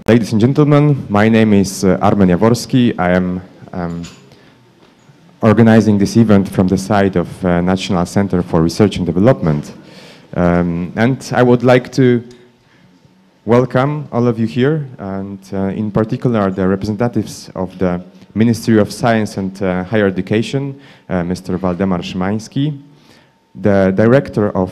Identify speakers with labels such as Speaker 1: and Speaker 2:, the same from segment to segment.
Speaker 1: Ladies and gentlemen, my name is Armen Jaworski. I am organizing this event from the side of National Center for Research and Development. And I would like to welcome all of you here, and in particular the representatives of the Ministry of Science and Higher Education, Mr. Waldemar Szymański, the Director of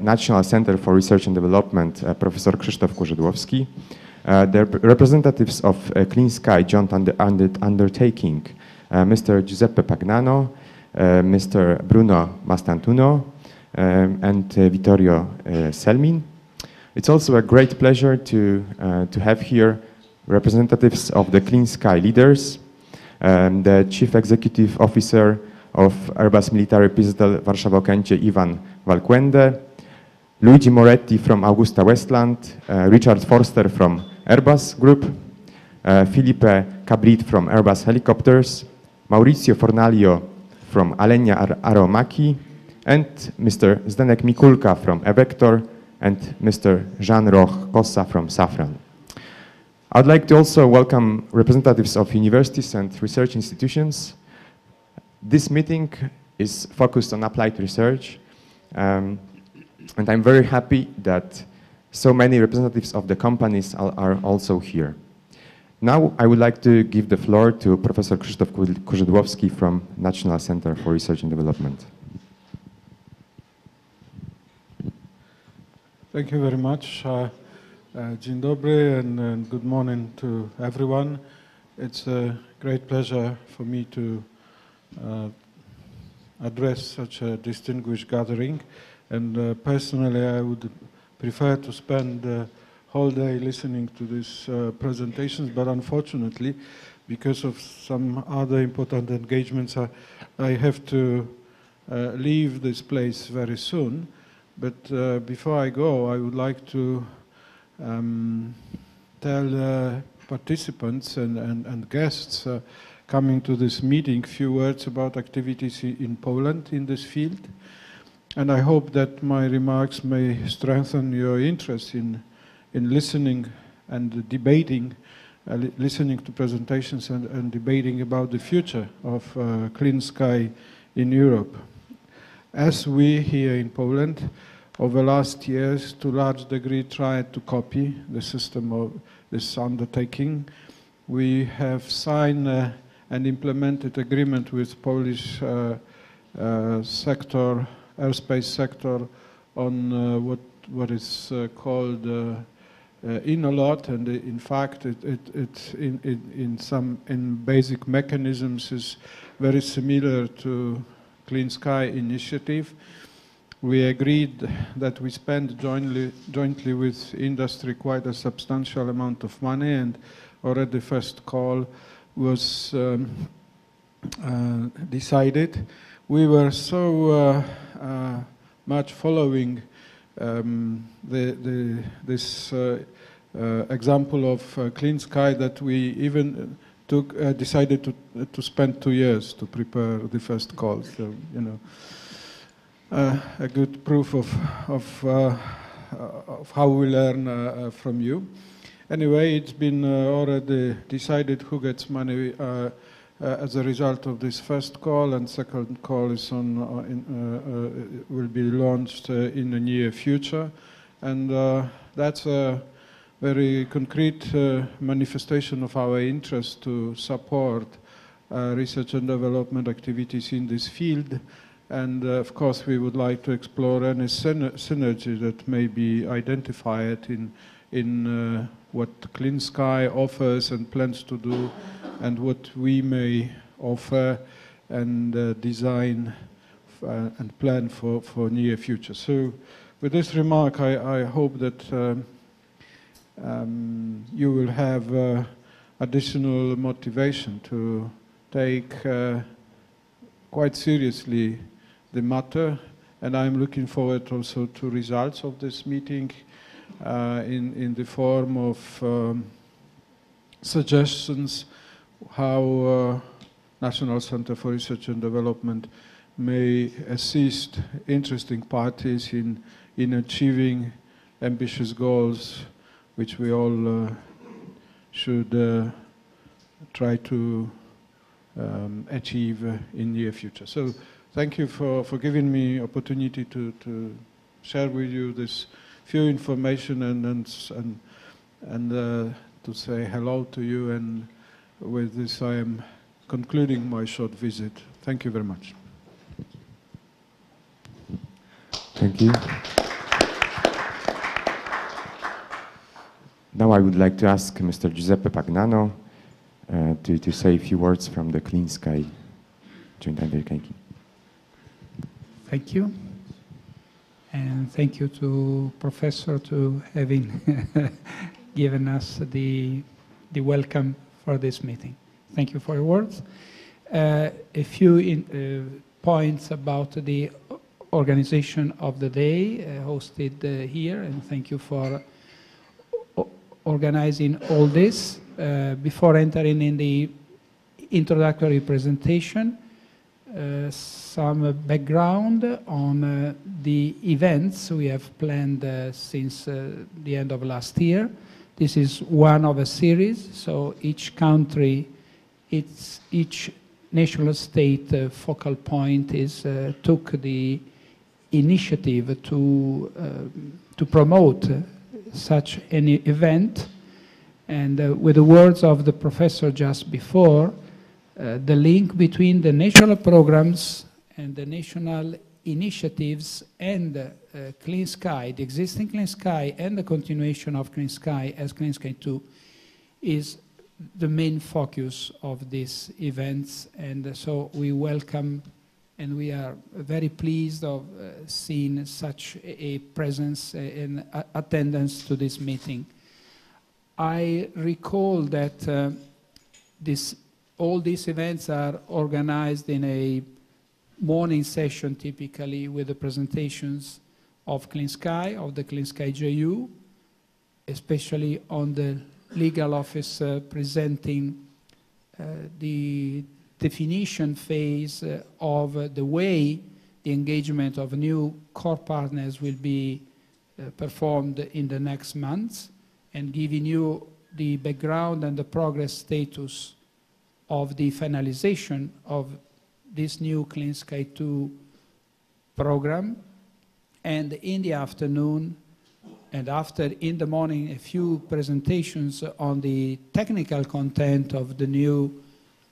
Speaker 1: National Center for Research and Development, Professor Krzysztof Kurzydłowski, the representatives of Clean Sky Joint Undertaking, Mr. Giuseppe Pagnano, Mr. Bruno Mastantuno, and Vittorio Selmin. It's also a great pleasure to have here representatives of the Clean Sky leaders, the Chief Executive Officer of Airbus Military Pistol Warszawa-Okęcie, Ivan Valquende, Luigi Moretti from Augusta Westland, Richard Forster from Airbus Group, Filipe Cabrit from Airbus Helicopters, Maurizio Fornalio from Alenia Aeromacchi, and Mr. Zdenek Mikulka from Evector, and Mr. Jean Roch Kossa from Safran. I'd like to also welcome representatives of universities and research institutions. This meeting is focused on applied research, and I'm very happy that so many representatives of the companies are also here. Now I would like to give the floor to Professor Krzysztof Kurzydłowski from National Center for Research and Development.
Speaker 2: Thank you very much. Dzień dobry and good morning to everyone. It's a great pleasure for me to address such a distinguished gathering, and personally I would prefer to spend the whole day listening to these presentations, but unfortunately, because of some other important engagements, I have to leave this place very soon. But before I go, I would like to tell participants and guests coming to this meeting a few words about activities in Poland in this field. And I hope that my remarks may strengthen your interest in listening and debating, listening to presentations and debating about the future of Clean Sky in Europe. As we here in Poland, over the last years, to a large degree, tried to copy the system of this undertaking, we have signed and implemented agreement with Polish airspace sector on what is called INOLOT, and in fact, in basic mechanisms is very similar to Clean Sky initiative. We agreed that we spend jointly with industry quite a substantial amount of money, and already the first call was decided. We were so much following this example of Clean Sky that we even decided to spend 2 years to prepare the first call. So, you know, a good proof of how we learn from you. Anyway, it's been already decided who gets money as a result of this first call, and second call is will be launched in the near future, and that's a very concrete manifestation of our interest to support research and development activities in this field. And of course, we would like to explore any synergy that may be identified in what Clean Sky offers and plans to do, and what we may offer and design and plan for near future. So, with this remark, I hope that you will have additional motivation to take quite seriously the matter, and I'm looking forward also to results of this meeting in the form of suggestions how National Center for Research and Development may assist interesting parties in achieving ambitious goals which we all should try to achieve in the near future. So thank you for giving me opportunity to share with you this few information and to say hello to you. And with this, I am concluding my short visit. Thank you very much.
Speaker 1: Thank you. Now I would like to ask Mr. Giuseppe Pagnano to say a few words from the Clean Sky Joint Undertaking.
Speaker 3: Thank you. And thank you to Professor to having given us the welcome for this meeting. Thank you for your words. A few points about the organization of the day hosted here, and thank you for organizing all this. Before entering in the introductory presentation, some background on the events we have planned since the end of last year. This is one of a series, so each country, each national state focal point took the initiative to promote such an event. And with the words of the professor just before, the link between the national programs and the national initiatives and Clean Sky, the existing Clean Sky and the continuation of Clean Sky as Clean Sky 2 is the main focus of these events. And so we welcome and we are very pleased of seeing such a presence and attendance to this meeting. I recall that all these events are organized in a morning session, typically with the presentations of Clean Sky, of the Clean Sky JU, especially on the legal office presenting the definition phase of the way the engagement of new core partners will be performed in the next months, and giving you the background and the progress status of the finalization of this new Clean Sky 2 program. And in the afternoon, and after in the morning, a few presentations on the technical content of the new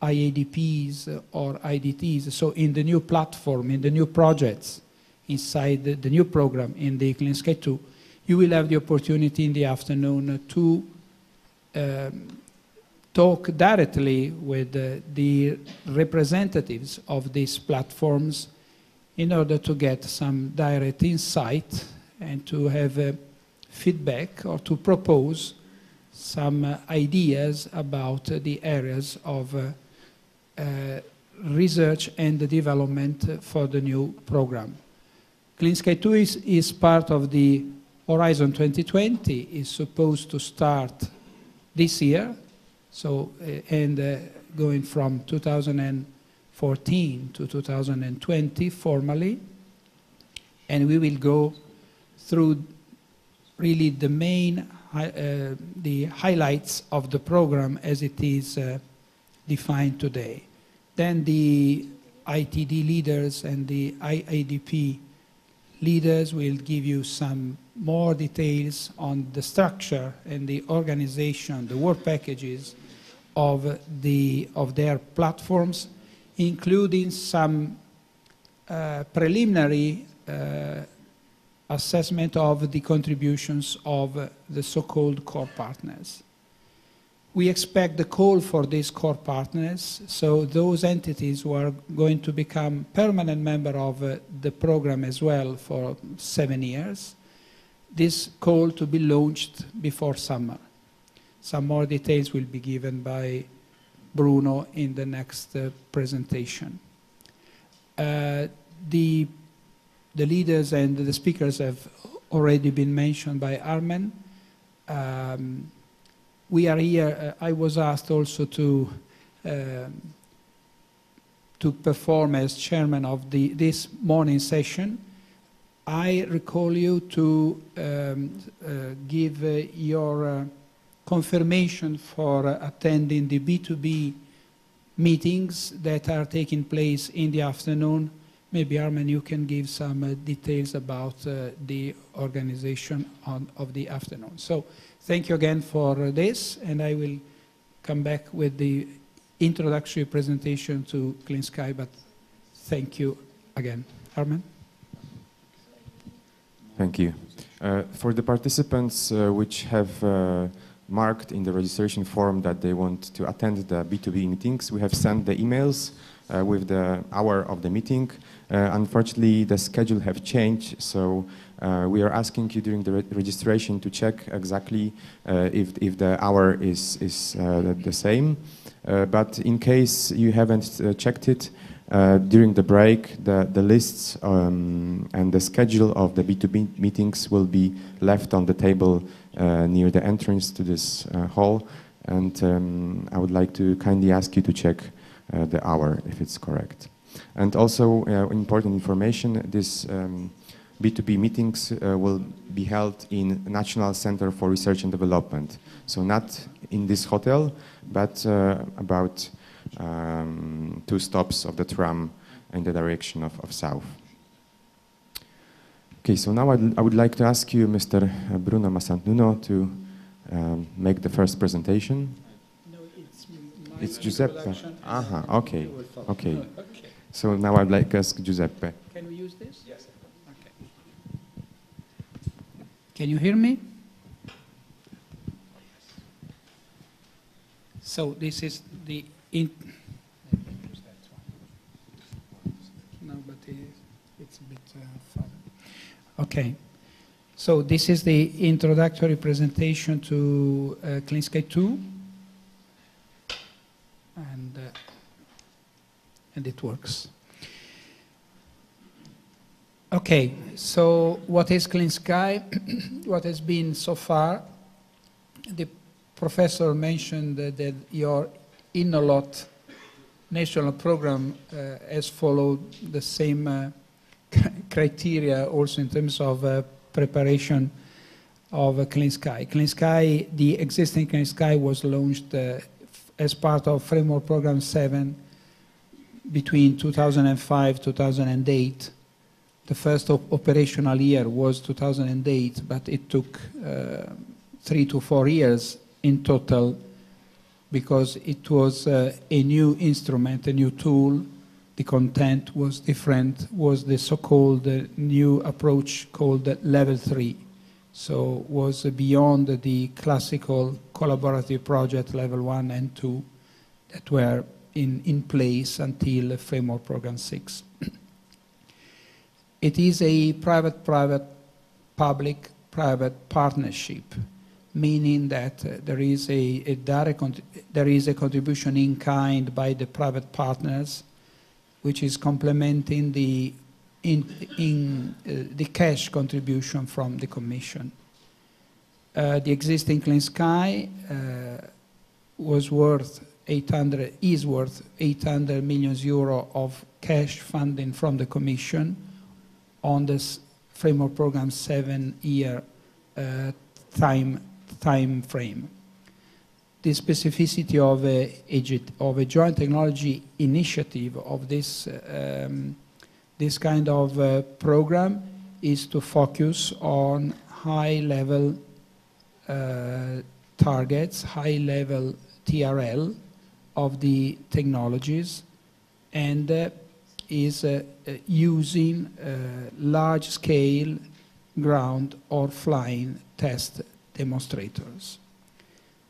Speaker 3: IADPs or IDTs, so in the new platform, in the new projects, inside the new program in the Clean Sky 2, you will have the opportunity in the afternoon to talk directly with the representatives of these platforms in order to get some direct insight and to have feedback or to propose some ideas about the areas of research and development for the new program. Clean Sky 2 is part of the Horizon 2020, is supposed to start this year, so going from 2014 to 2020 formally, and we will go through really the main the highlights of the program as it is defined today. Then the ITD leaders and the IADP leaders will give you some more details on the structure and the organization, the work packages of their platforms, including some preliminary assessment of the contributions of the so-called core partners. We expect the call for these core partners, so those entities who are going to become permanent member of the program as well for 7 years, this call to be launched before summer. Some more details will be given by Bruno in the next presentation. The leaders and the speakers have already been mentioned by Armen. We are here, I was asked also to perform as chairman of this morning session. I recall you to give your confirmation for attending the B2B meetings that are taking place in the afternoon. Maybe Armen, you can give some details about the organization of the afternoon. So thank you again for this, and I will come back with the introductory presentation to Clean Sky, but thank you again. Armen?
Speaker 1: Thank you. For the participants which have marked in the registration form that they want to attend the B2B meetings, we have sent the emails with the hour of the meeting. Unfortunately, the schedule have changed, so we are asking you during the registration to check exactly if the hour is the same. But in case you haven't checked it, during the break, the lists and the schedule of the B2B meetings will be left on the table near the entrance to this hall. And I would like to kindly ask you to check the hour if it's correct. And also important information, this B2B meetings will be held in National Center for Research and Development. So not in this hotel, but about 2 stops of the tram in the direction of south. Okay, so now I would like to ask you, Mr. Bruno Massantuno, to make the first presentation.
Speaker 3: No,
Speaker 1: it's Giuseppe. Aha, okay, okay. So now I'd like to ask Giuseppe.
Speaker 3: Can we use this? Yes. Okay. Can you hear me? So this is the let me use that one. No, but it's a bit fun. Okay. So this is the introductory presentation to Clean Sky 2. And it works. Okay, so what is Clean Sky? What has been so far? The professor mentioned that your INNOLOT national program has followed the same criteria also in terms of preparation of Clean Sky. Clean Sky, the existing Clean Sky was launched as part of Framework Program 7 between 2005-2008. The first operational year was 2008, but it took 3 to 4 years in total because it was a new instrument, a new tool. The content was different, was the so-called new approach called Level 3. So was beyond the classical collaborative project Level 1 and 2 that were in place until Framework Program 6. It is a public-private partnership, meaning that there is a contribution in kind by the private partners, which is complementing the cash contribution from the Commission. The existing Clean Sky is worth 800 million euro of cash funding from the Commission on this Framework Program 7-year time frame. The specificity of a joint technology initiative of this kind of program is to focus on high-level targets, high-level TRL of the technologies, and is using large-scale ground or flying test demonstrators.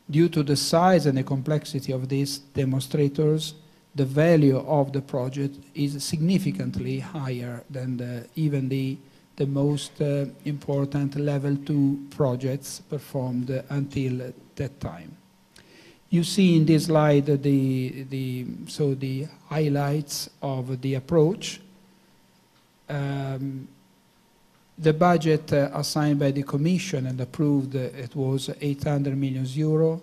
Speaker 3: Due to the size and the complexity of these demonstrators, the value of the project is significantly higher than even the most important Level 2 projects performed until that time. You see in this slide the highlights of the approach. The budget assigned by the Commission and approved, it was 800 million euro,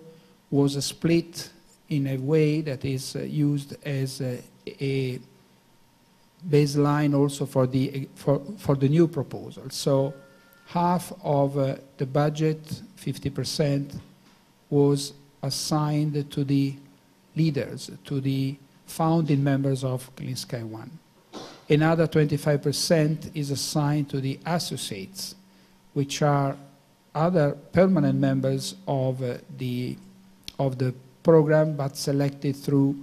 Speaker 3: was split in a way that is used as a baseline also for the new proposal. So half of the budget, 50%, was assigned to the leaders, to the founding members of Clean Sky 1. Another 25% is assigned to the associates, which are other permanent members of the program, but selected through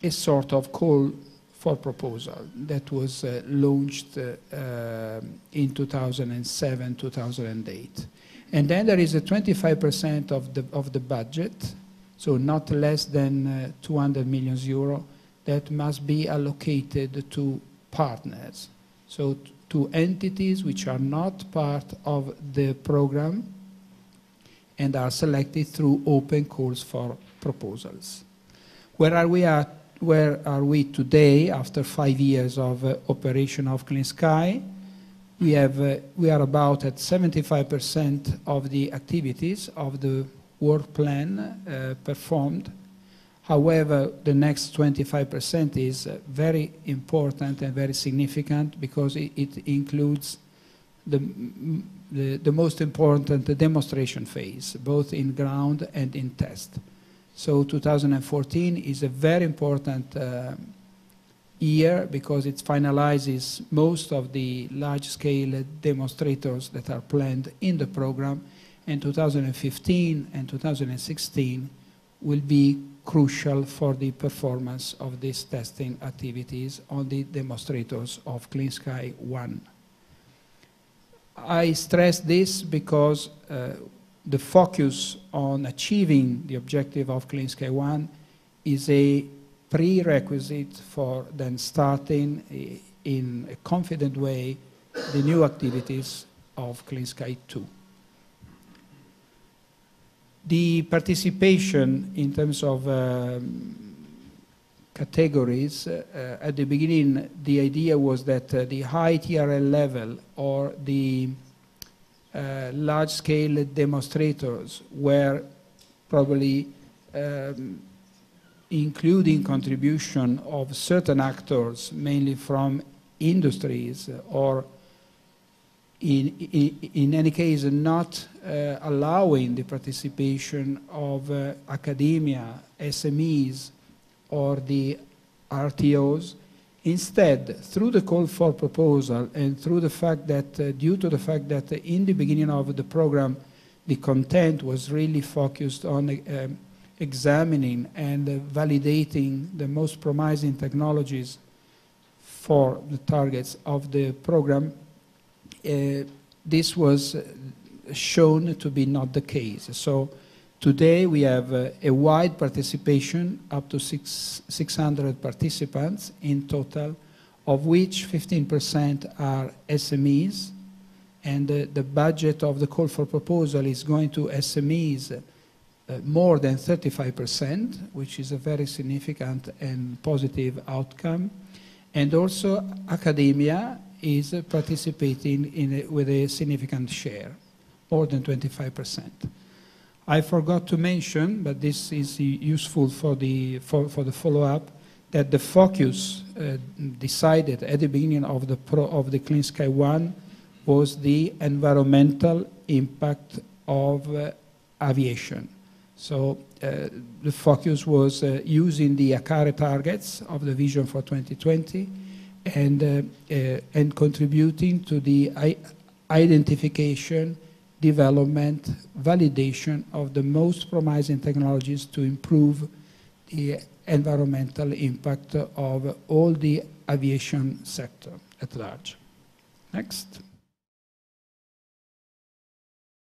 Speaker 3: a sort of call for proposal that was launched in 2007, 2008. And then there is a 25% of the budget, so not less than 200 million euro, that must be allocated to partners, so to entities which are not part of the program and are selected through open calls for proposals. Where are we today after 5 years of operation of Clean Sky? We are about at 75% of the activities of the work plan performed. However, the next 25% is very important and very significant because it includes the most important demonstration phase, both in ground and in test. So 2014 is a very important year because it finalizes most of the large-scale demonstrators that are planned in the program, and 2015 and 2016 will be crucial for the performance of these testing activities on the demonstrators of Clean Sky 1. I stress this because the focus on achieving the objective of Clean Sky 1 is a prerequisite for then starting in a confident way the new activities of Clean Sky 2. The participation in terms of categories, at the beginning the idea was that the high TRL level or the large-scale demonstrators were probably including contribution of certain actors, mainly from industries, or in any case not allowing the participation of academia, SMEs, or the RTOs. Instead, through the call for proposal and through the fact that, due to the fact that in the beginning of the program, the content was really focused on examining and validating the most promising technologies for the targets of the program, this was shown to be not the case. So today we have a wide participation, up to 600 participants in total, of which 15% are SMEs, and the budget of the call for proposal is going to SMEs more than 35%, which is a very significant and positive outcome. And also academia is participating with a significant share, more than 25%. I forgot to mention, but this is useful for the follow-up, that the focus decided at the beginning of the Clean Sky 1 was the environmental impact of aviation. So the focus was using the ACARE targets of the Vision for 2020 and contributing to the identification, development, validation of the most promising technologies to improve the environmental impact of all the aviation sector at large. Next.